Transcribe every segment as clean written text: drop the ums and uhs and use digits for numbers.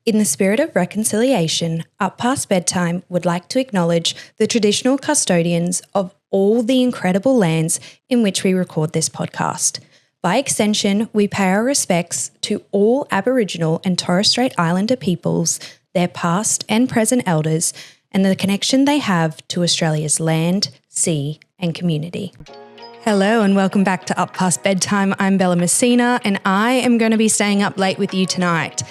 In the spirit of reconciliation, Up Past Bedtime would like to acknowledge the traditional custodians of all the incredible lands in which we record this podcast. By extension, we pay our respects to all Aboriginal and Torres Strait Islander peoples, their past and present elders, and the connection they have to Australia's land, sea, and community. Hello and welcome back to Up Past Bedtime. I'm Bella Messina and I am going to be staying up late with you tonight.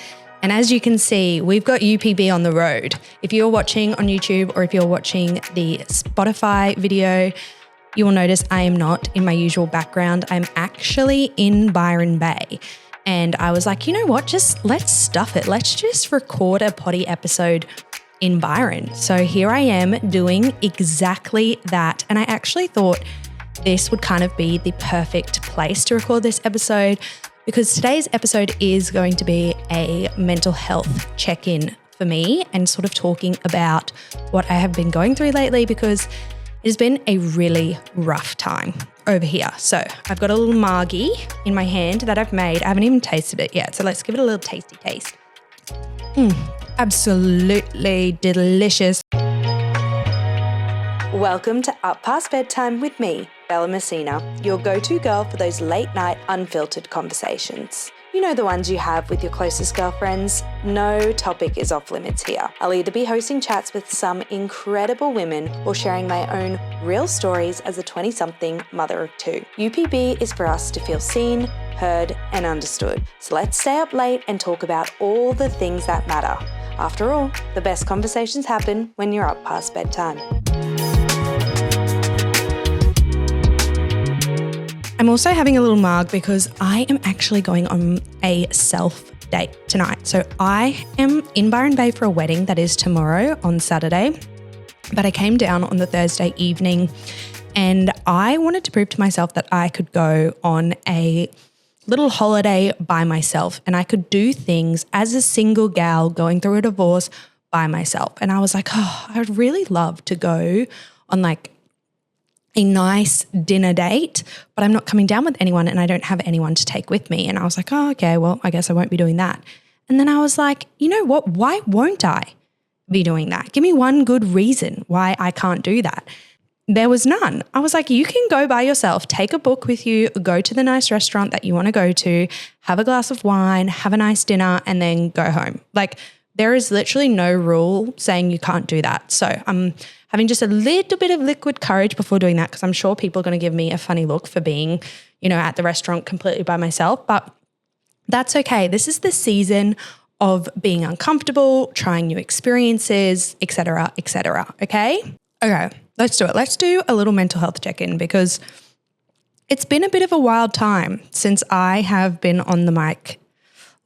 And as you can see, we've got UPB on the road. If you're watching on YouTube or if you're watching the Spotify video, you will notice I am not in my usual background. I'm actually in Byron Bay. And I was like, you know what, let's stuff it. Let's just record a potty episode in Byron. So here I am doing exactly that. And I actually thought this would kind of be the perfect place to record this episode, because today's episode is going to be a mental health check-in for me and sort of talking about what I have been going through lately, because it has been a really rough time over here. So I've got a little margie in my hand that I've made. I haven't even tasted it yet. So let's give it a little tasty taste. Absolutely delicious. Welcome to Up Past Bedtime with me, Bella Messina, your go-to girl for those late-night unfiltered conversations. You know, the ones you have with your closest girlfriends? No topic is off limits here. I'll either be hosting chats with some incredible women or sharing my own real stories as a 20-something mother of two. UPB is for us to feel seen, heard, and understood. So let's stay up late and talk about all the things that matter. After all, the best conversations happen when you're up past bedtime. I'm also having a little mug because I am actually going on a self date tonight. So I am in Byron Bay for a wedding that is tomorrow on Saturday, but I came down on the Thursday evening and I wanted to prove to myself that I could go on a little holiday by myself and I could do things as a single gal going through a divorce by myself. And I was like, I would really love to go on like a nice dinner date, but I'm not coming down with anyone and I don't have anyone to take with me. And I was like, okay, well, I guess I won't be doing that. And then I was like, you know what? Why won't I be doing that? Give me one good reason why I can't do that. There was none. I was like, you can go by yourself, take a book with you, go to the nice restaurant that you want to go to, have a glass of wine, have a nice dinner, and then go home. Like, there is literally no rule saying you can't do that. So I'm having just a little bit of liquid courage before doing that, because I'm sure people are going to give me a funny look for being, at the restaurant completely by myself, but that's okay. This is the season of being uncomfortable, trying new experiences, etc., etc. Okay, let's do it. Let's do a little mental health check-in, because it's been a bit of a wild time since I have been on the mic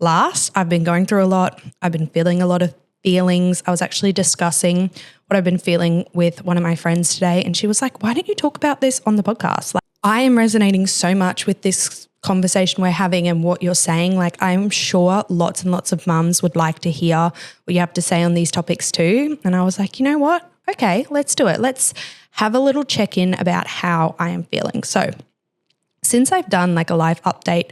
last. I've been going through a lot. I've been feeling a lot of feelings. I was actually discussing what I've been feeling with one of my friends today, and she was like, why don't you talk about this on the podcast? Like, I am resonating so much with this conversation we're having and what you're saying. Like, I'm sure lots and lots of mums would like to hear what you have to say on these topics too. And I was like, you know what? Okay, let's do it. Let's have a little check-in about how I am feeling. So since I've done like a live update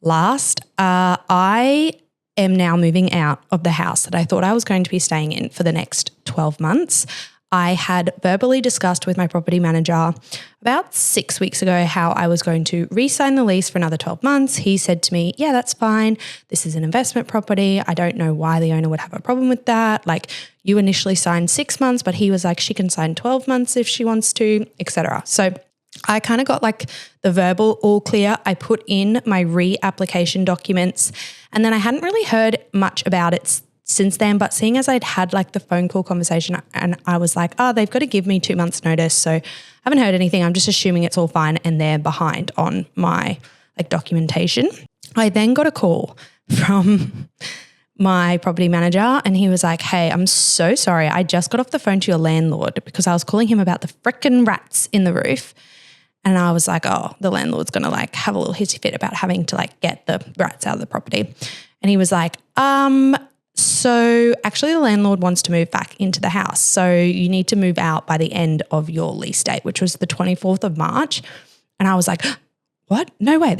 last, I am now moving out of the house that I thought I was going to be staying in for the next 12 months. I had verbally discussed with my property manager about 6 weeks ago how I was going to re-sign the lease for another 12 months. He said to me, yeah, that's fine. This is an investment property. I don't know why the owner would have a problem with that. Like, you initially signed 6 months, but he was like, she can sign 12 months if she wants to, etc. So I kind of got like the verbal all clear. I put in my re-application documents, and then I hadn't really heard much about it since then, but seeing as I'd had like the phone call conversation and I was like, they've got to give me 2 months notice. So I haven't heard anything. I'm just assuming it's all fine and they're behind on my like documentation. I then got a call from my property manager and he was like, hey, I'm so sorry. I just got off the phone to your landlord because I was calling him about the frickin' rats in the roof. And I was like, the landlord's going to like have a little hissy fit about having to like get the rats out of the property. And he was like, so actually the landlord wants to move back into the house. So you need to move out by the end of your lease date, which was the 24th of March. And I was like, what? No way.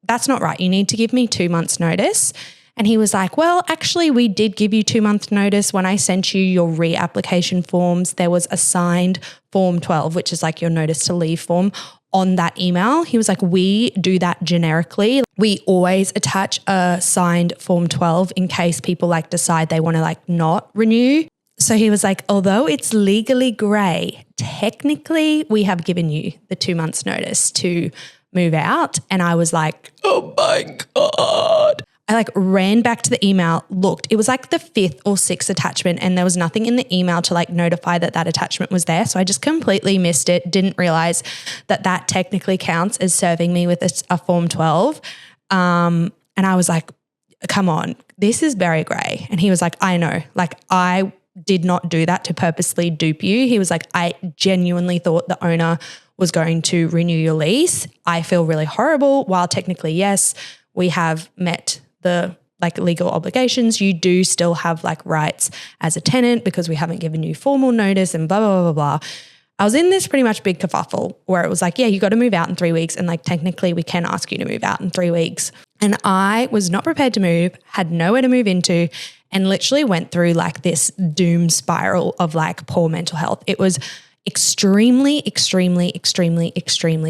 That's not right. You need to give me 2 months notice. And he was like, well, actually, we did give you 2-month notice. When I sent you your reapplication forms, there was a signed Form 12, which is like your notice to leave form on that email. He was like, we do that generically. We always attach a signed Form 12 in case people like decide they want to like not renew. So he was like, although it's legally grey, technically we have given you the 2 months notice to move out. And I was like, oh my God. I like ran back to the email, looked, it was like the 5th or 6th attachment and there was nothing in the email to like notify that that attachment was there. So I just completely missed it, didn't realize that that technically counts as serving me with a Form 12. And I was like, come on, this is very grey. And he was like, I know, like I did not do that to purposely dupe you. He was like, I genuinely thought the owner was going to renew your lease. I feel really horrible. While technically, yes, we have met the like legal obligations, you do still have like rights as a tenant because we haven't given you formal notice and blah, blah, blah, blah. I was in this pretty much big kerfuffle where it was like, yeah, you got to move out in 3 weeks. And like, technically we can ask you to move out in 3 weeks. And I was not prepared to move, had nowhere to move into, and literally went through like this doom spiral of like poor mental health. It was extremely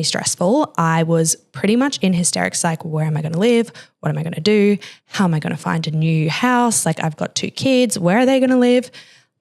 stressful. I was pretty much in hysterics, like, where am I going to live? What am I going to do? How am I going to find a new house? Like, I've got 2 kids. Where are they going to live?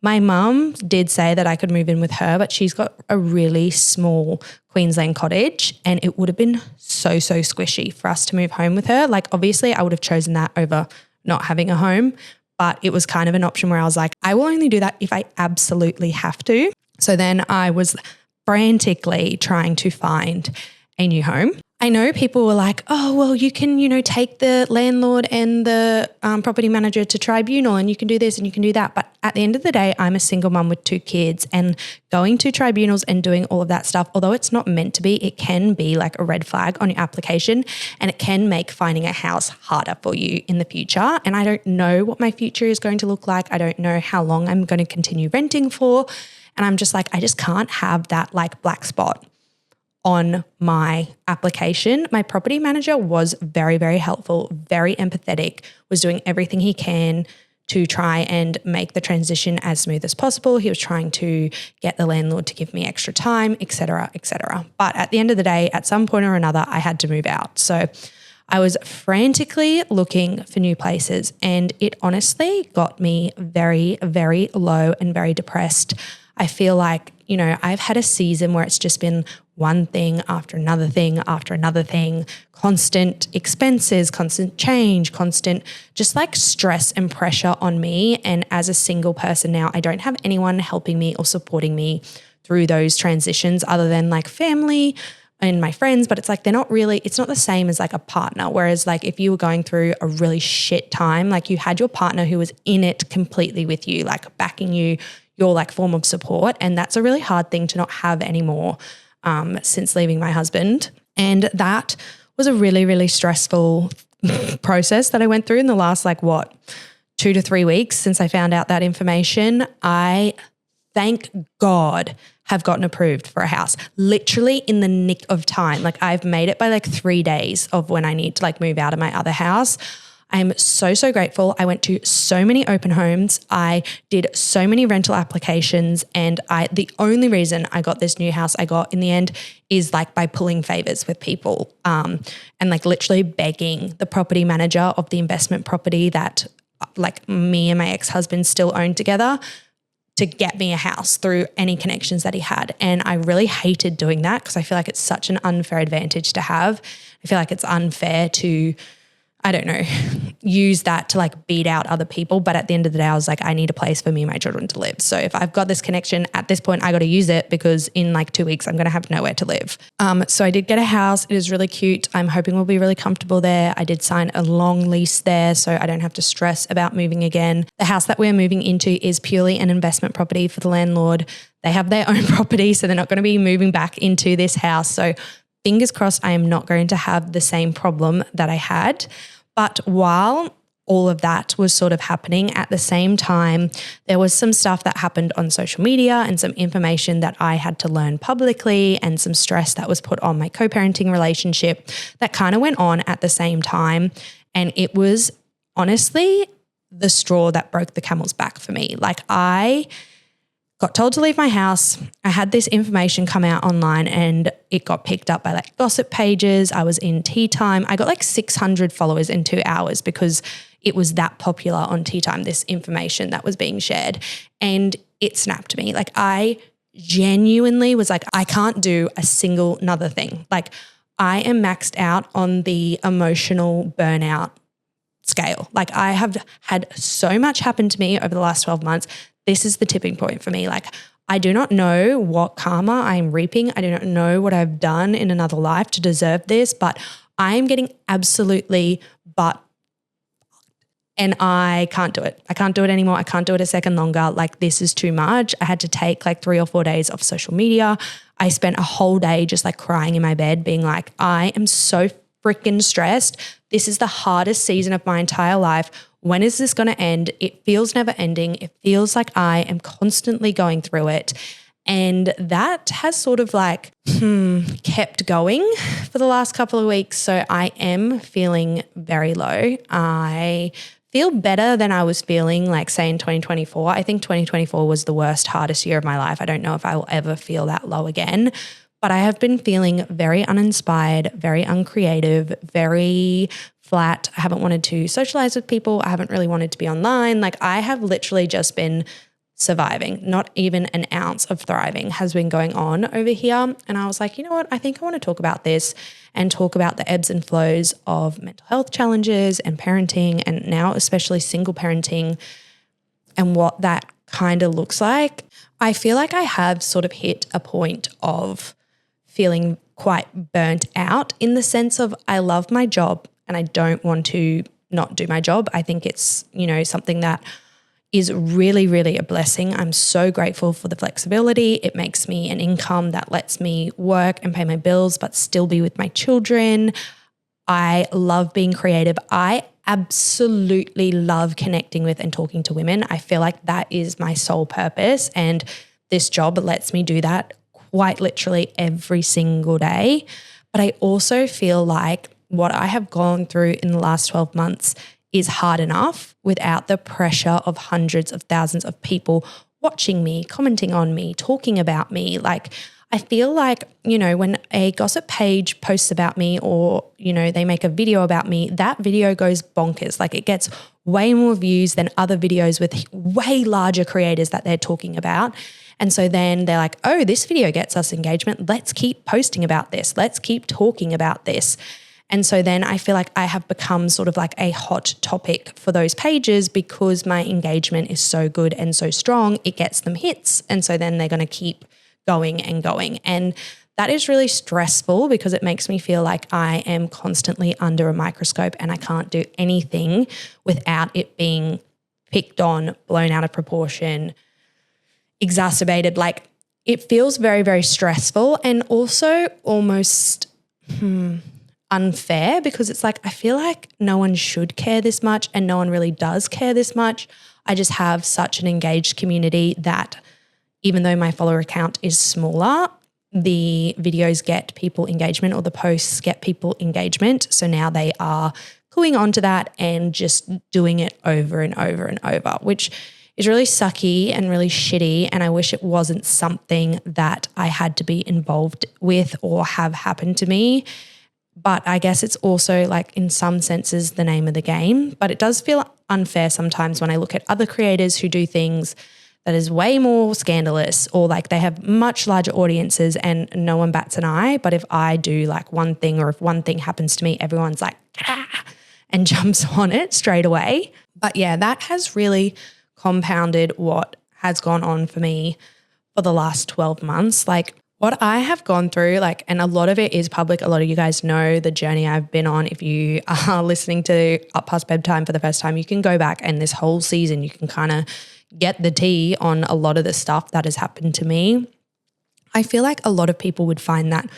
My mum did say that I could move in with her, but she's got a really small Queensland cottage and it would have been so squishy for us to move home with her. Like, obviously I would have chosen that over not having a home, but it was kind of an option where I was like, I will only do that if I absolutely have to. So then I was frantically trying to find a new home. I know people were like, oh, well, you can, take the landlord and the property manager to tribunal and you can do this and you can do that. But at the end of the day, I'm a single mum with 2 kids and going to tribunals and doing all of that stuff, although it's not meant to be, it can be like a red flag on your application and it can make finding a house harder for you in the future. And I don't know what my future is going to look like. I don't know how long I'm going to continue renting for. And I'm just like, I just can't have that like black spot on my application. My property manager was very, very helpful, very empathetic, was doing everything he can to try and make the transition as smooth as possible. He was trying to get the landlord to give me extra time, et cetera, et cetera. But at the end of the day, at some point or another, I had to move out. So I was frantically looking for new places and it honestly got me very, very low and very depressed. I feel like, I've had a season where it's just been one thing after another thing after another thing, constant expenses, constant change, constant just like stress and pressure on me. And as a single person now, I don't have anyone helping me or supporting me through those transitions other than like family and my friends, but it's like it's not the same as like a partner. Whereas like if you were going through a really shit time, like you had your partner who was in it completely with you, like backing you, your like form of support. And that's a really hard thing to not have anymore since leaving my husband. And that was a really, really stressful process that I went through in the last 2 to 3 weeks since I found out that information. I, thank God, have gotten approved for a house literally in the nick of time. Like I've made it by 3 days of when I need to move out of my other house. I'm so grateful. I went to so many open homes. I did so many rental applications and the only reason I got this new house I got in the end is by pulling favors with people and literally begging the property manager of the investment property that me and my ex-husband still owned together to get me a house through any connections that he had. And I really hated doing that because I feel like it's such an unfair advantage to have. I feel like it's unfair to use that to beat out other people. But at the end of the day, I was like, I need a place for me and my children to live. So if I've got this connection at this point, I got to use it because in 2 weeks, I'm going to have nowhere to live. So I did get a house. It is really cute. I'm hoping we'll be really comfortable there. I did sign a long lease there, so I don't have to stress about moving again. The house that we're moving into is purely an investment property for the landlord. They have their own property, so they're not going to be moving back into this house. So fingers crossed, I am not going to have the same problem that I had. But while all of that was sort of happening at the same time, there was some stuff that happened on social media and some information that I had to learn publicly and some stress that was put on my co-parenting relationship that kind of went on at the same time. And it was honestly the straw that broke the camel's back for me. Like I got told to leave my house. I had this information come out online and it got picked up by like gossip pages. I was in Tea Time. I got like 600 followers in 2 hours because it was that popular on Tea Time, this information that was being shared. And it snapped me. Like I genuinely was like, I can't do a single another thing. Like I am maxed out on the emotional burnout scale. Like I have had so much happen to me over the last 12 months. This is the tipping point for me. Like I do not know what karma I'm reaping. I do not know what I've done in another life to deserve this, but I am getting absolutely and I can't do it. I can't do it anymore. I can't do it a second longer. Like this is too much. I had to take like 3 or 4 days off social media. I spent a whole day just like crying in my bed being like, I am so freaking stressed. This is the hardest season of my entire life. When is this going to end? It feels never ending. It feels like I am constantly going through it. And that has sort of like kept going for the last couple of weeks. So I am feeling very low. I feel better than I was feeling like say in 2024. I think 2024 was the worst, hardest year of my life. I don't know if I will ever feel that low again. But I have been feeling very uninspired, very uncreative, very flat. I haven't wanted to socialize with people. I haven't really wanted to be online. Like I have literally just been surviving. Not even an ounce of thriving has been going on over here. And I was like, you know what? I think I want to talk about this and talk about the ebbs and flows of mental health challenges and parenting, and now especially single parenting and what that kind of looks like. I feel like I have sort of hit a point of feeling quite burnt out in the sense of I love my job and I don't want to not do my job. I think it's, you know, something that is really, really a blessing. I'm so grateful for the flexibility. It makes me an income that lets me work and pay my bills but still be with my children. I love being creative. I absolutely love connecting with and talking to women. I feel like that is my sole purpose, and this job lets me do that quite literally every single day. But I also feel like what I have gone through in the last 12 months is hard enough without the pressure of hundreds of thousands of people watching me, commenting on me, talking about me. Like I feel like, you know, when a gossip page posts about me or, you know, they make a video about me, that video goes bonkers. Like it gets way more views than other videos with way larger creators that they're talking about. And so then they're like, oh, this video gets us engagement. Let's keep posting about this. Let's keep talking about this. And so then I feel like I have become sort of like a hot topic for those pages because my engagement is so good and so strong, it gets them hits. And so then they're going to keep going and going. And that is really stressful because it makes me feel like I am constantly under a microscope and I can't do anything without it being picked on, blown out of proportion, exacerbated. Like it feels very, very stressful and also almost unfair because it's like I feel like no one should care this much and no one really does care this much. I just have such an engaged community that even though my follower count is smaller, the videos get people engagement or the posts get people engagement. So now they are cluing onto that and just doing it over and over and over, which is really sucky and really shitty. And I wish it wasn't something that I had to be involved with or have happened to me. But I guess it's also like in some senses the name of the game. But it does feel unfair sometimes when I look at other creators who do things that is way more scandalous or like they have much larger audiences and no one bats an eye. But if I do like one thing or if one thing happens to me, everyone's like, ah, and jumps on it straight away. But yeah, that has really compounded what has gone on for me for the last 12 months. Like what I have gone through, like, and a lot of it is public. A lot of you guys know the journey I've been on. If you are listening to Past Bedtime for the first time, you can go back and this whole season, you can kind of get the tea on a lot of the stuff that has happened to me. I feel like a lot of people would find that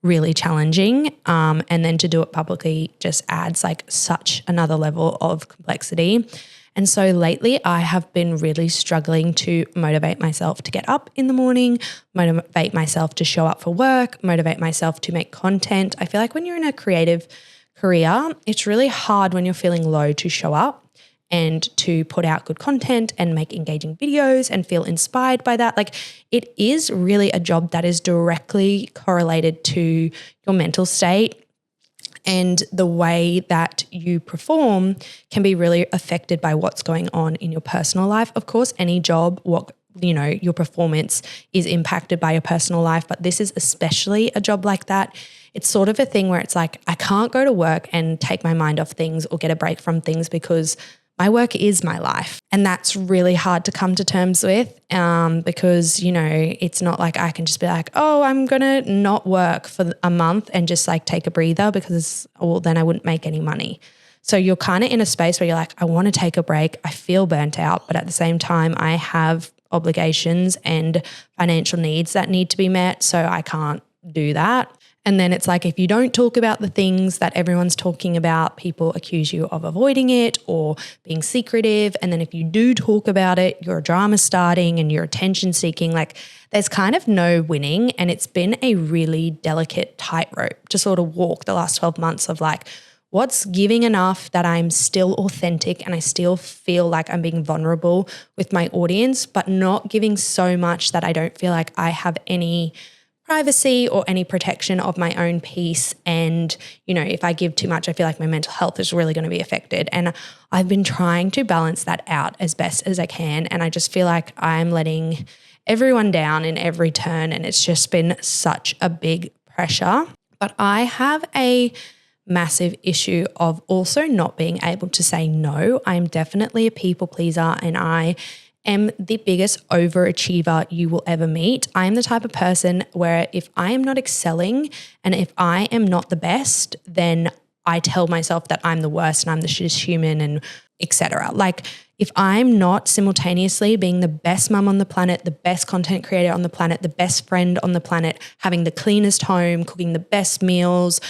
really challenging. And then to do it publicly just adds like such another level of complexity. And so lately I have been really struggling to motivate myself to get up in the morning, motivate myself to show up for work, motivate myself to make content. I feel like when you're in a creative career, it's really hard when you're feeling low to show up. and to put out good content and make engaging videos and feel inspired by that. Like, it is really a job that is directly correlated to your mental state, and the way that you perform can be really affected by what's going on in your personal life. Of course, any job, your performance is impacted by your personal life, but this is especially a job like that. It's sort of a thing where it's like, I can't go to work and take my mind off things or get a break from things because my work is my life. And that's really hard to come to terms with because, it's not like I can just be like, oh, I'm going to not work for a month and just like take a breather because, then I wouldn't make any money. So you're kind of in a space where you're like, I want to take a break. I feel burnt out, but at the same time, I have obligations and financial needs that need to be met. So I can't do that. And then it's like, if you don't talk about the things that everyone's talking about, people accuse you of avoiding it or being secretive. And then if you do talk about it, your drama starting and your attention seeking, like there's kind of no winning. And it's been a really delicate tightrope to sort of walk the last 12 months of like, what's giving enough that I'm still authentic and I still feel like I'm being vulnerable with my audience, but not giving so much that I don't feel like I have any privacy or any protection of my own peace. And, if I give too much, I feel like my mental health is really going to be affected. And I've been trying to balance that out as best as I can. And I just feel like I'm letting everyone down in every turn. And it's just been such a big pressure. But I have a massive issue of also not being able to say no. I'm definitely a people pleaser and I am the biggest overachiever you will ever meet. I am the type of person where if I am not excelling and if I am not the best, then I tell myself that I'm the worst and I'm the shittest human and etc. Like if I'm not simultaneously being the best mum on the planet, the best content creator on the planet, the best friend on the planet, having the cleanest home, cooking the best meals,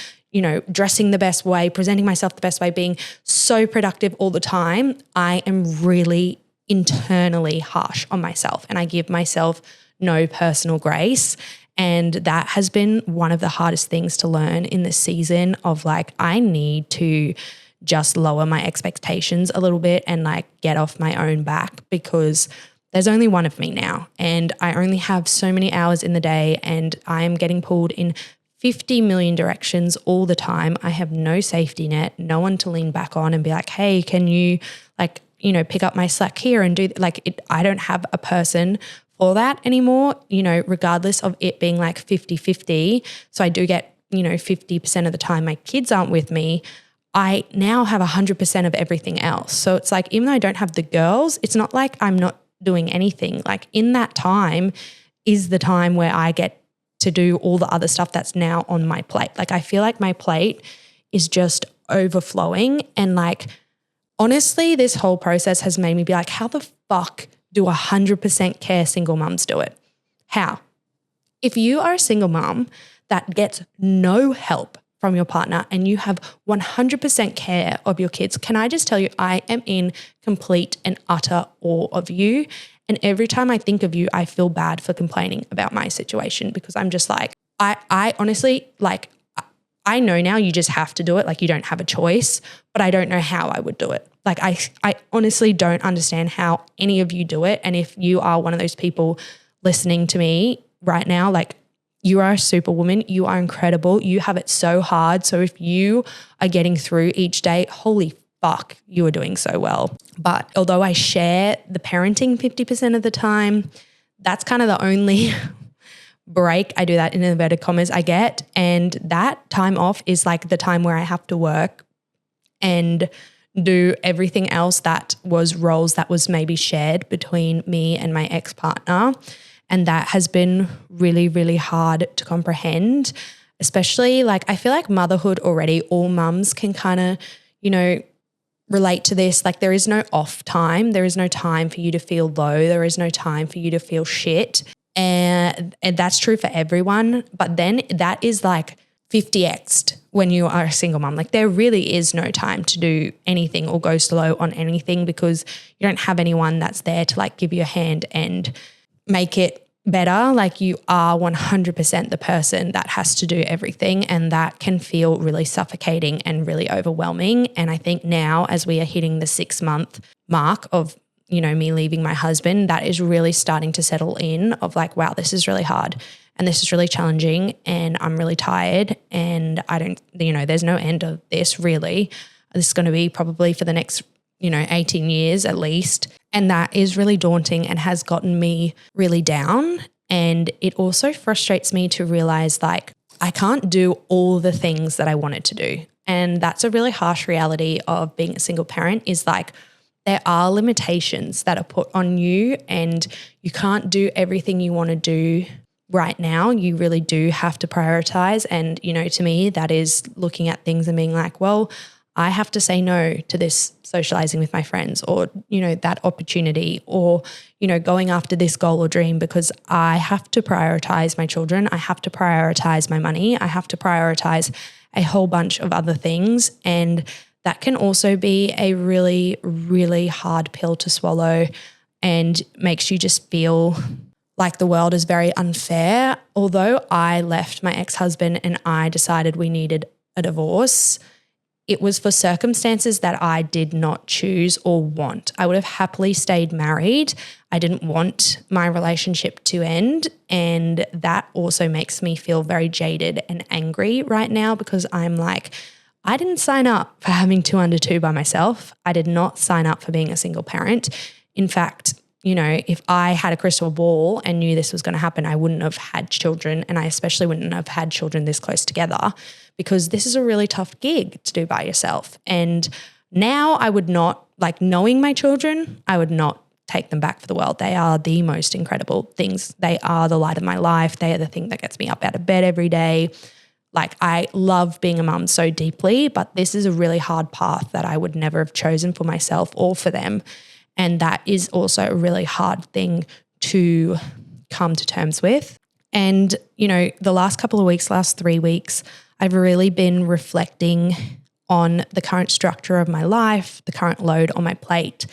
dressing the best way, presenting myself the best way, being so productive all the time, I am really internally harsh on myself and I give myself no personal grace. And that has been one of the hardest things to learn in this season of like, I need to just lower my expectations a little bit and like get off my own back because there's only one of me now and I only have so many hours in the day and I am getting pulled in 50 million directions all the time. I have no safety net, no one to lean back on and be like, hey, can you pick up my slack here and do I don't have a person for that anymore, regardless of it being like 50-50. So I do get, 50% of the time my kids aren't with me. I now have 100% of everything else. So it's like, even though I don't have the girls, it's not like I'm not doing anything. Like in that time is the time where I get to do all the other stuff that's now on my plate. Like I feel like my plate is just overflowing and like, honestly, this whole process has made me be like, how the fuck do 100% care single mums do it? How? If you are a single mum that gets no help from your partner and you have 100% care of your kids, can I just tell you, I am in complete and utter awe of you. And every time I think of you, I feel bad for complaining about my situation because I'm just like, I honestly, like, I know now you just have to do it. Like you don't have a choice, but I don't know how I would do it. Like I honestly don't understand how any of you do it. And if you are one of those people listening to me right now, like you are a superwoman, you are incredible. You have it so hard. So if you are getting through each day, holy fuck, you are doing so well. But although I share the parenting 50% of the time, that's kind of the only break, I do that in inverted commas, I get. And that time off is like the time where I have to work and do everything else that was roles that was maybe shared between me and my ex-partner. And that has been really, really hard to comprehend, especially like I feel like motherhood already, all mums can kind of, relate to this. Like there is no off time. There is no time for you to feel low. There is no time for you to feel shit. And that's true for everyone. But then that is like 50x'd when you are a single mom. Like there really is no time to do anything or go slow on anything because you don't have anyone that's there to like give you a hand and make it better. Like you are 100% the person that has to do everything, and that can feel really suffocating and really overwhelming. And I think now, as we are hitting the 6-month mark of, me leaving my husband, that is really starting to settle in of like, wow, this is really hard and this is really challenging and I'm really tired and I don't, there's no end of this really. This is going to be probably for the next 18 years at least. And that is really daunting and has gotten me really down. And it also frustrates me to realize like I can't do all the things that I wanted to do. And that's a really harsh reality of being a single parent, is like there are limitations that are put on you and you can't do everything you want to do right now. You really do have to prioritize. And, to me, that is looking at things and being like, well, I have to say no to this socializing with my friends or, that opportunity or, going after this goal or dream because I have to prioritize my children. I have to prioritize my money. I have to prioritize a whole bunch of other things. And that can also be a really, really hard pill to swallow and makes you just feel like the world is very unfair. Although I left my ex-husband and I decided we needed a divorce, it was for circumstances that I did not choose or want. I would have happily stayed married. I didn't want my relationship to end. And that also makes me feel very jaded and angry right now because I'm like, I didn't sign up for having 2 under 2 by myself. I did not sign up for being a single parent. In fact, if I had a crystal ball and knew this was going to happen, I wouldn't have had children, and I especially wouldn't have had children this close together because this is a really tough gig to do by yourself. And now I would not, like knowing my children, I would not take them back for the world. They are the most incredible things. They are the light of my life. They are the thing that gets me up out of bed every day. Like I love being a mum so deeply, but this is a really hard path that I would never have chosen for myself or for them. And that is also a really hard thing to come to terms with. And, the last couple of weeks, last 3 weeks, I've really been reflecting on the current structure of my life, the current load on my plate.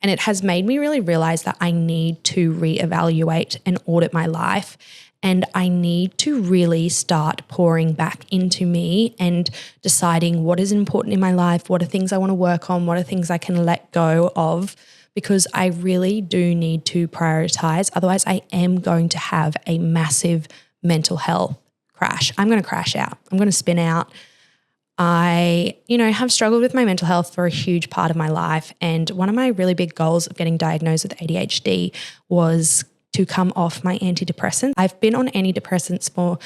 And it has made me really realize that I need to reevaluate and audit my life. And I need to really start pouring back into me and deciding what is important in my life, what are things I want to work on, what are things I can let go of, because I really do need to prioritize. Otherwise, I am going to have a massive mental health crash. I'm going to crash out. I'm going to spin out. I, have struggled with my mental health for a huge part of my life. And one of my really big goals of getting diagnosed with ADHD was to come off my antidepressants. I've been on antidepressants for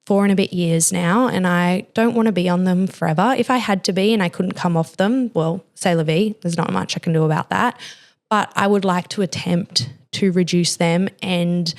4 and a bit years now, and I don't want to be on them forever. If I had to be and I couldn't come off them, well, c'est la vie. There's not much I can do about that. But I would like to attempt to reduce them. And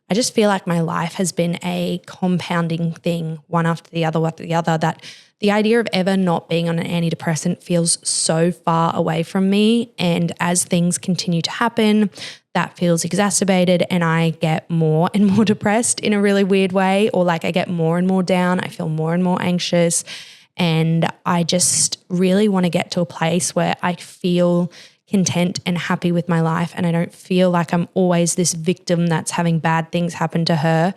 I just feel like my life has been a compounding thing, one after the other, that the idea of ever not being on an antidepressant feels so far away from me. And as things continue to happen, that feels exacerbated and I get more and more depressed in a really weird way, or like I get more and more down. I feel more and more anxious. And I just really want to get to a place where I feel content and happy with my life and I don't feel like I'm always this victim that's having bad things happen to her.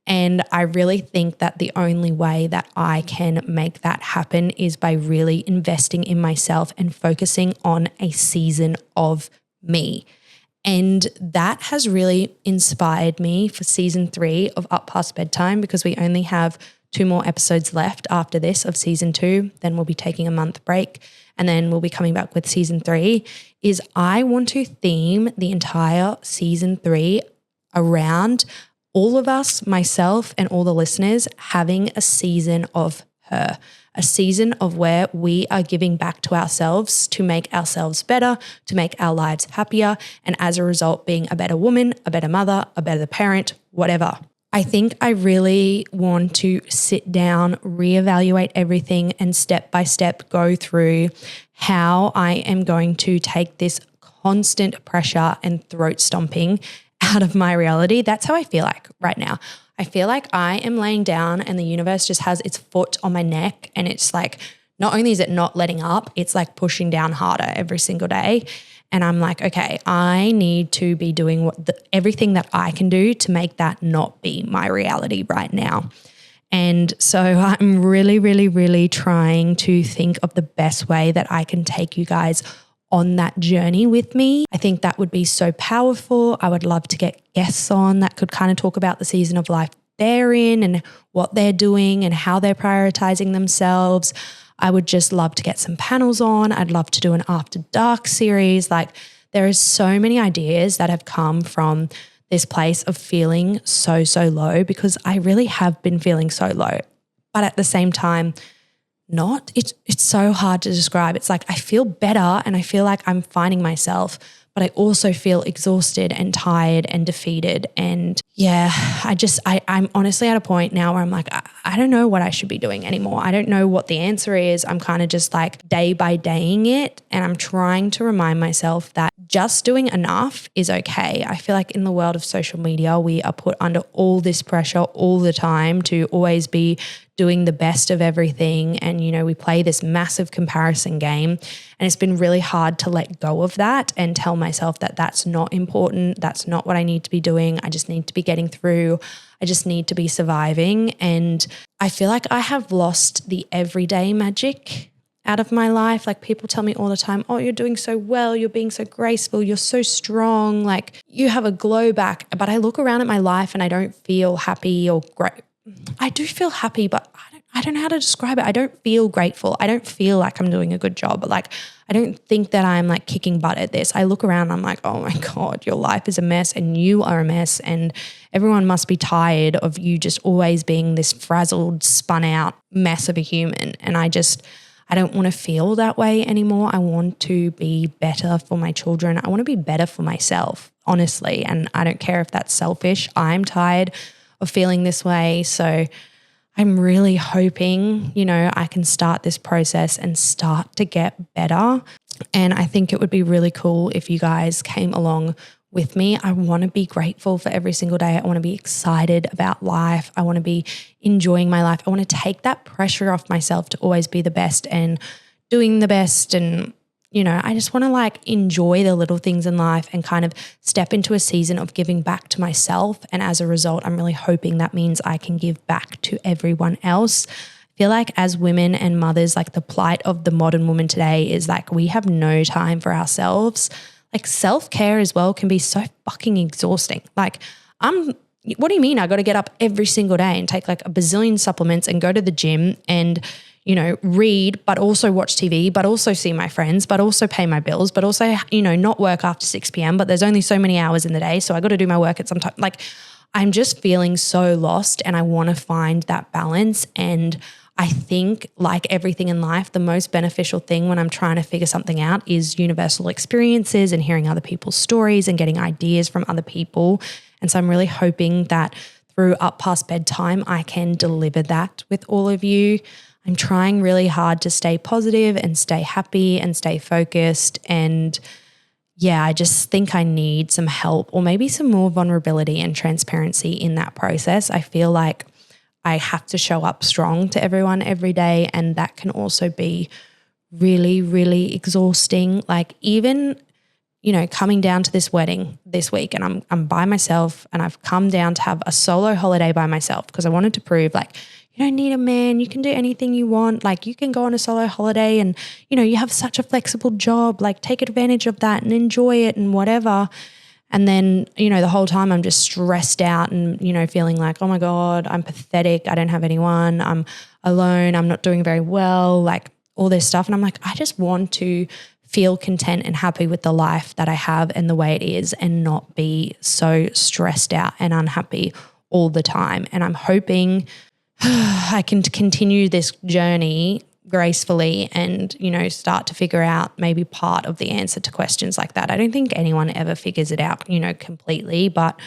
And I really think that the only way that I can make that happen is by really investing in myself and focusing on a season of me. And that has really inspired me for season 3 of Past Bedtime, because we only have 2 more episodes left after this of season 2. Then we'll be taking a month break and then we'll be coming back with season 3. Is I want to theme the entire season 3 around all of us, myself and all the listeners, having a season of her, a season of where we are giving back to ourselves to make ourselves better, to make our lives happier, and as a result being a better woman, a better mother, a better parent, whatever. I think I really want to sit down, reevaluate everything, and step by step go through how I am going to take this constant pressure and throat stomping out of my reality. That's how I feel like right now. I feel like I am laying down and the universe just has its foot on my neck, and it's like, not only is it not letting up, it's like pushing down harder every single day. And I'm like, okay, I need to be doing everything that I can do to make that not be my reality right now. And so I'm really, really, really trying to think of the best way that I can take you guys on that journey with me. I think that would be so powerful. I would love to get guests on that could kind of talk about the season of life they're in and what they're doing and how they're prioritizing themselves. I would just love to get some panels on. I'd love to do an After Dark series. Like, there is so many ideas that have come from this place of feeling so, so low, because I really have been feeling so low. But at the same time, it's so hard to describe. It's like I feel better and I feel like I'm finding myself, but I also feel exhausted and tired and defeated. And yeah, I'm honestly at a point now where I'm like, I don't know what I should be doing anymore. I don't know what the answer is. I'm kind of just like day by daying it. And I'm trying to remind myself that just doing enough is okay. I feel like in the world of social media, we are put under all this pressure all the time to always be doing the best of everything. And, we play this massive comparison game. And it's been really hard to let go of that and tell myself that that's not important. That's not what I need to be doing. I just need to be getting through. I just need to be surviving. And I feel like I have lost the everyday magic out of my life. Like, people tell me all the time, oh, you're doing so well. You're being so graceful. You're so strong. Like, you have a glow back. But I look around at my life and I don't feel happy or great. I do feel happy, but I don't know how to describe it. I don't feel grateful. I don't feel like I'm doing a good job. But like, I don't think that I'm like kicking butt at this. I look around and I'm like, oh my God, your life is a mess and you are a mess. And everyone must be tired of you just always being this frazzled, spun out mess of a human. And I don't want to feel that way anymore. I want to be better for my children. I want to be better for myself, honestly. And I don't care if that's selfish. I'm tired of feeling this way. So I'm really hoping, I can start this process and start to get better. And I think it would be really cool if you guys came along with me. I want to be grateful for every single day. I want to be excited about life. I want to be enjoying my life. I want to take that pressure off myself to always be the best and doing the best. And, I just want to like enjoy the little things in life and kind of step into a season of giving back to myself. And as a result, I'm really hoping that means I can give back to everyone else. I feel like as women and mothers, like the plight of the modern woman today is like we have no time for ourselves. Like self-care as well can be so fucking exhausting. Like what do you mean I got to get up every single day and take like a bazillion supplements and go to the gym and, read, but also watch TV, but also see my friends, but also pay my bills, but also, not work after 6 p.m., but there's only so many hours in the day. So I got to do my work at some time. Like I'm just feeling so lost and I want to find that balance. And I think like everything in life, the most beneficial thing when I'm trying to figure something out is universal experiences and hearing other people's stories and getting ideas from other people. And so I'm really hoping that through Past Bedtime, I can deliver that with all of you. I'm trying really hard to stay positive and stay happy and stay focused. And yeah, I just think I need some help or maybe some more vulnerability and transparency in that process. I feel like I have to show up strong to everyone every day, and that can also be really, really exhausting. Like even, coming down to this wedding this week and I'm by myself and I've come down to have a solo holiday by myself because I wanted to prove like, you don't need a man. You can do anything you want. Like you can go on a solo holiday and, you have such a flexible job, like take advantage of that and enjoy it and whatever. And then, the whole time I'm just stressed out and, feeling like, oh my God, I'm pathetic. I don't have anyone. I'm alone. I'm not doing very well, like all this stuff. And I'm like, I just want to feel content and happy with the life that I have and the way it is and not be so stressed out and unhappy all the time. And I'm hoping I can continue this journey gracefully and, start to figure out maybe part of the answer to questions like that. I don't think anyone ever figures it out, completely, but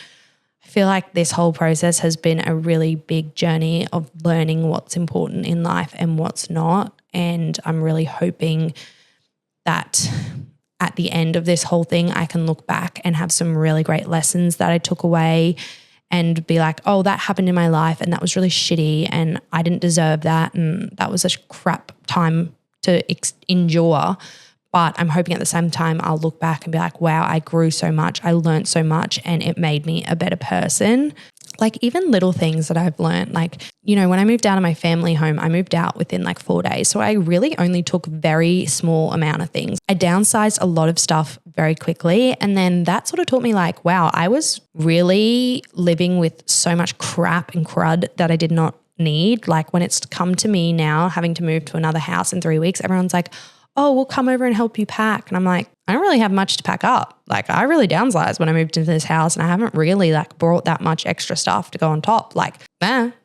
I feel like this whole process has been a really big journey of learning what's important in life and what's not. And I'm really hoping that at the end of this whole thing, I can look back and have some really great lessons that I took away and be like, oh, that happened in my life and that was really shitty and I didn't deserve that and that was a crap time to endure. But I'm hoping at the same time I'll look back and be like, wow, I grew so much. I learned so much and it made me a better person. Like even little things that I've learned, like, when I moved out of my family home, I moved out within like 4 days. So I really only took very small amount of things. I downsized a lot of stuff very quickly. And then that sort of taught me like, wow, I was really living with so much crap and crud that I did not need. Like when it's come to me now, having to move to another house in 3 weeks, everyone's like, oh, we'll come over and help you pack. And I'm like, I don't really have much to pack up. Like I really downsized when I moved into this house and I haven't really like brought that much extra stuff to go on top. Like,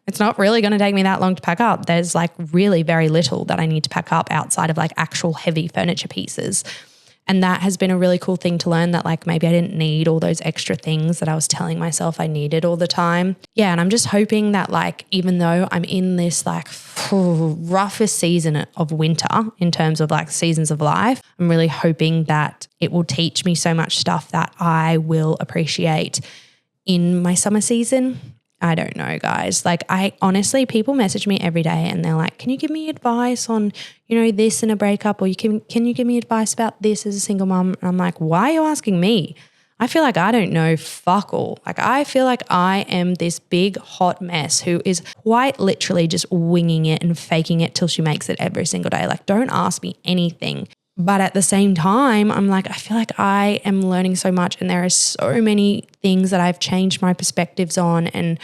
it's not really going to take me that long to pack up. There's like really very little that I need to pack up outside of like actual heavy furniture pieces. And that has been a really cool thing to learn, that like maybe I didn't need all those extra things that I was telling myself I needed all the time. Yeah. And I'm just hoping that like, even though I'm in this like roughest season of winter in terms of like seasons of life, I'm really hoping that it will teach me so much stuff that I will appreciate in my summer season. I don't know, guys. Like I honestly, people message me every day and they're like, can you give me advice on, this in a breakup, or can you give me advice about this as a single mom? And I'm like, why are you asking me? I feel like I don't know fuck all. Like I feel like I am this big hot mess who is quite literally just winging it and faking it till she makes it every single day. Like don't ask me anything. But at the same time, I'm like, I feel like I am learning so much and there are so many things that I've changed my perspectives on. And,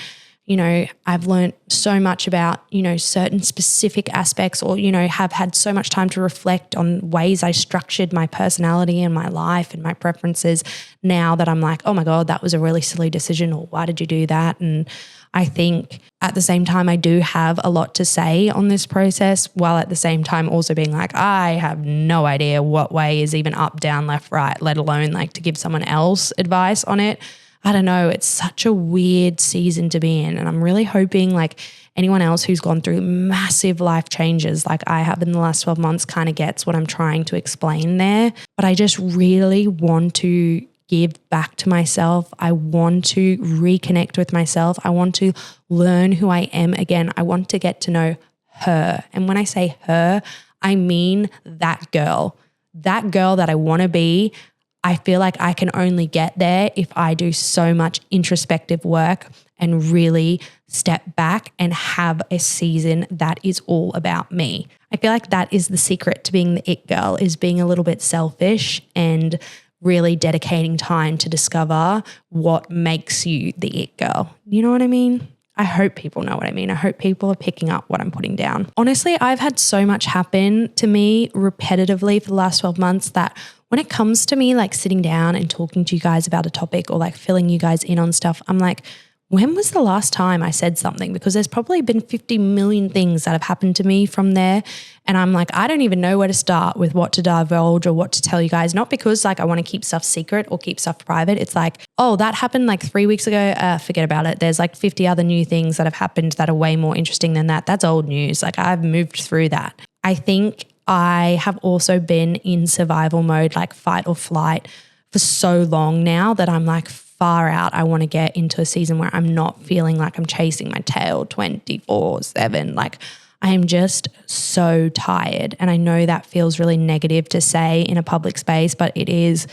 I've learned so much about, certain specific aspects, or, have had so much time to reflect on ways I structured my personality and my life and my preferences now that I'm like, oh my God, that was a really silly decision, or why did you do that? And I think at the same time, I do have a lot to say on this process, while at the same time also being like, I have no idea what way is even up, down, left, right, let alone like to give someone else advice on it. I don't know. It's such a weird season to be in. And I'm really hoping like anyone else who's gone through massive life changes like I have in the last 12 months kind of gets what I'm trying to explain there. But I just really want to give back to myself. I want to reconnect with myself. I want to learn who I am again. I want to get to know her. And when I say her, I mean that girl that I want to be. I feel like I can only get there if I do so much introspective work and really step back and have a season that is all about me. I feel like that is the secret to being the it girl, is being a little bit selfish and really dedicating time to discover what makes you the it girl. You know what I mean? I hope people know what I mean. I hope people are picking up what I'm putting down. Honestly, I've had so much happen to me repetitively for the last 12 months that when it comes to me like sitting down and talking to you guys about a topic or like filling you guys in on stuff, I'm like, when was the last time I said something? Because there's probably been 50 million things that have happened to me from there. And I'm like, I don't even know where to start with what to divulge or what to tell you guys. Not because like I want to keep stuff secret or keep stuff private. It's like, oh, that happened like 3 weeks ago. Forget about it. There's like 50 other new things that have happened that are way more interesting than that. That's old news. Like I've moved through that. I think I have also been in survival mode, like fight or flight, for so long now that I'm like, far out. I want to get into a season where I'm not feeling like I'm chasing my tail 24/7. Like I am just so tired. And I know that feels really negative to say in a public space, but it is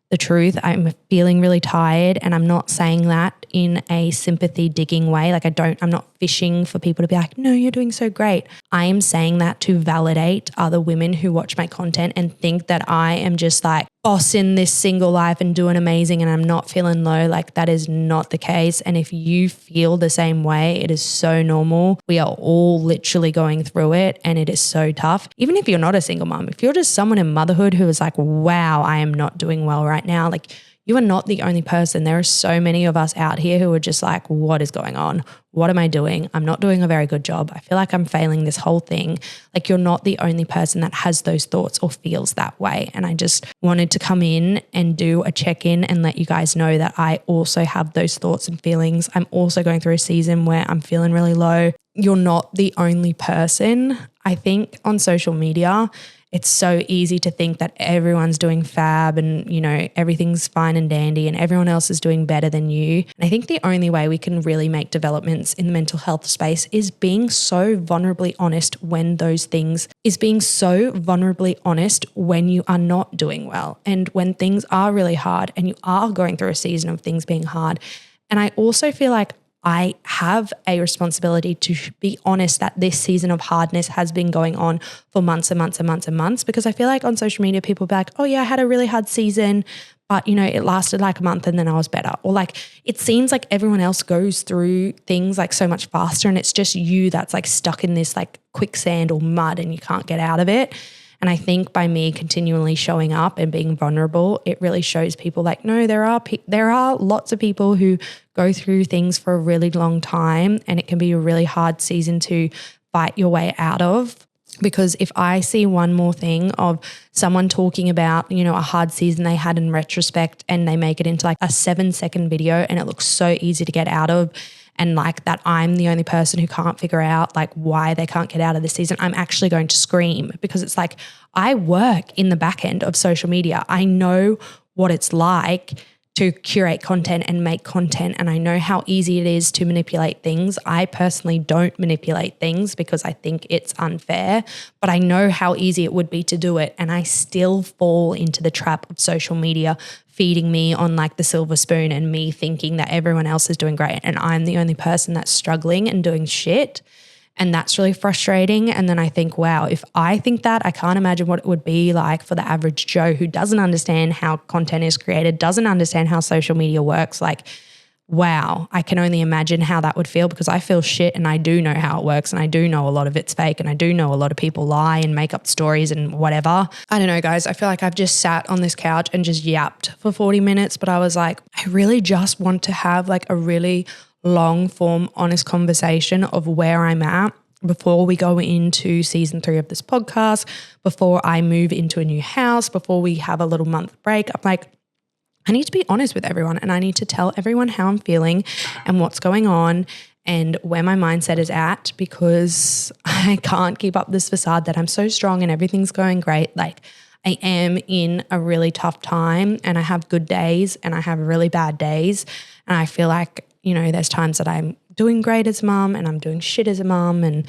the truth. I'm feeling really tired, and I'm not saying that in a sympathy digging way. Like I'm not fishing for people to be like, no, you're doing so great. I am saying that to validate other women who watch my content and think that I am just like bossing this single life and doing amazing and I'm not feeling low. Like that is not the case. And if you feel the same way, it is so normal. We are all literally going through it, and it is so tough. Even if you're not a single mom, if you're just someone in motherhood who is like, wow, I am not doing well right now. Like you are not the only person. There are so many of us out here who are just like, what is going on? What am I doing? I'm not doing a very good job. I feel like I'm failing this whole thing. Like you're not the only person that has those thoughts or feels that way. And I just wanted to come in and do a check-in and let you guys know that I also have those thoughts and feelings. I'm also going through a season where I'm feeling really low. You're not the only person. I think on social media, it's so easy to think that everyone's doing fab and, you know, everything's fine and dandy and everyone else is doing better than you. And I think the only way we can really make developments in the mental health space is being so vulnerably honest when you are not doing well and when things are really hard and you are going through a season of things being hard. And I also feel like I have a responsibility to be honest that this season of hardness has been going on for months and months and months and months, because I feel like on social media, people be like, oh yeah, I had a really hard season, but you know, it lasted like a month and then I was better. Or like, it seems like everyone else goes through things like so much faster and it's just you that's like stuck in this like quicksand or mud and you can't get out of it. And I think by me continually showing up and being vulnerable, it really shows people like, no, there are lots of people who go through things for a really long time and it can be a really hard season to fight your way out of. Because if I see one more thing of someone talking about, you know, a hard season they had in retrospect and they make it into like a 7-second video and it looks so easy to get out of, and like that I'm the only person who can't figure out like why they can't get out of this season, I'm actually going to scream, because it's like I work in the back end of social media. I know what it's like to curate content and make content, and I know how easy it is to manipulate things. I personally don't manipulate things because I think it's unfair, but I know how easy it would be to do it, and I still fall into the trap of social media feeding me on like the silver spoon and me thinking that everyone else is doing great and I'm the only person that's struggling and doing shit. And that's really frustrating. And then I think, wow, if I think that, I can't imagine what it would be like for the average Joe who doesn't understand how content is created, doesn't understand how social media works. Like, wow, I can only imagine how that would feel, because I feel shit and I do know how it works and I do know a lot of it's fake and I do know a lot of people lie and make up stories and whatever. I don't know, guys. I feel like I've just sat on this couch and just yapped for 40 minutes, but I was like, I really just want to have like a really long form, honest conversation of where I'm at before we go into season 3 of this podcast, before I move into a new house, before we have a little month break. I'm like, I need to be honest with everyone and I need to tell everyone how I'm feeling and what's going on and where my mindset is at, because I can't keep up this facade that I'm so strong and everything's going great. Like, I am in a really tough time and I have good days and I have really bad days. And I feel like, you know, there's times that I'm doing great as a mum and I'm doing shit as a mum. And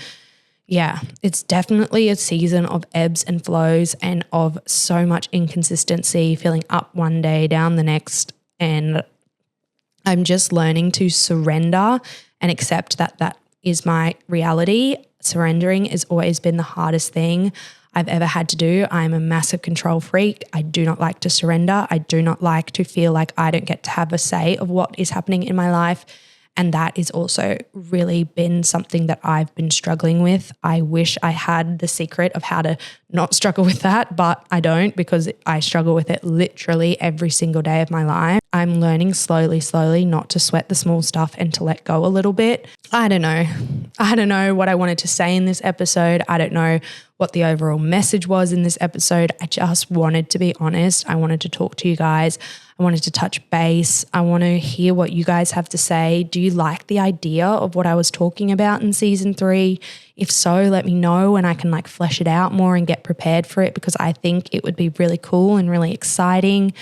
yeah, it's definitely a season of ebbs and flows and of so much inconsistency, feeling up one day, down the next. And I'm just learning to surrender and accept that that is my reality. Surrendering has always been the hardest thing I've ever had to do. I'm a massive control freak. I do not like to surrender. I do not like to feel like I don't get to have a say of what is happening in my life. And that is also really been something that I've been struggling with. I wish I had the secret of how to not struggle with that, but I don't, because I struggle with it literally every single day of my life. I'm learning slowly not to sweat the small stuff and to let go a little bit. I don't know what I wanted to say in this episode. I don't know what the overall message was in this episode. I just wanted to be honest. I wanted to talk to you guys. I wanted to touch base. I want to hear what you guys have to say. Do you like the idea of what I was talking about in season 3? If so, let me know and I can like flesh it out more and get prepared for it, because I think it would be really cool and really exciting.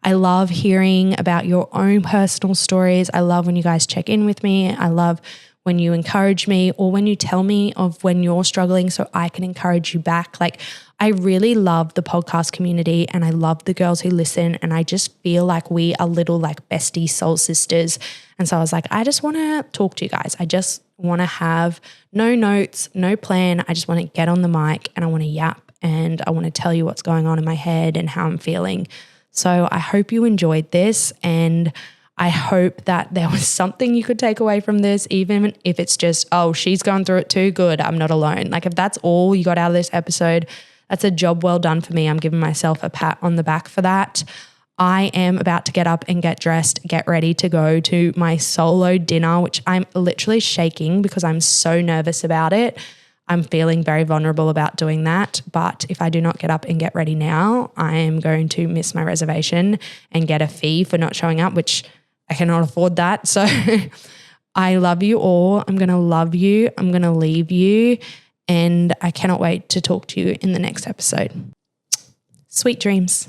I love hearing about your own personal stories. I love when you guys check in with me. I love when you encourage me or when you tell me of when you're struggling so I can encourage you back. Like, I really love the podcast community and I love the girls who listen, and I just feel like we are little like bestie soul sisters. And so I was like, I just want to talk to you guys. I just want to have no notes, no plan. I just want to get on the mic and I want to yap and I want to tell you what's going on in my head and how I'm feeling. So I hope you enjoyed this, and I hope that there was something you could take away from this, even if it's just, oh, she's going through it too, good, I'm not alone. Like, if that's all you got out of this episode, that's a job well done for me. I'm giving myself a pat on the back for that. I am about to get up and get dressed, get ready to go to my solo dinner, which I'm literally shaking because I'm so nervous about it. I'm feeling very vulnerable about doing that. But if I do not get up and get ready now, I am going to miss my reservation and get a fee for not showing up, which I cannot afford that. So I love you all. I'm going to love you. I'm going to leave you. And I cannot wait to talk to you in the next episode. Sweet dreams.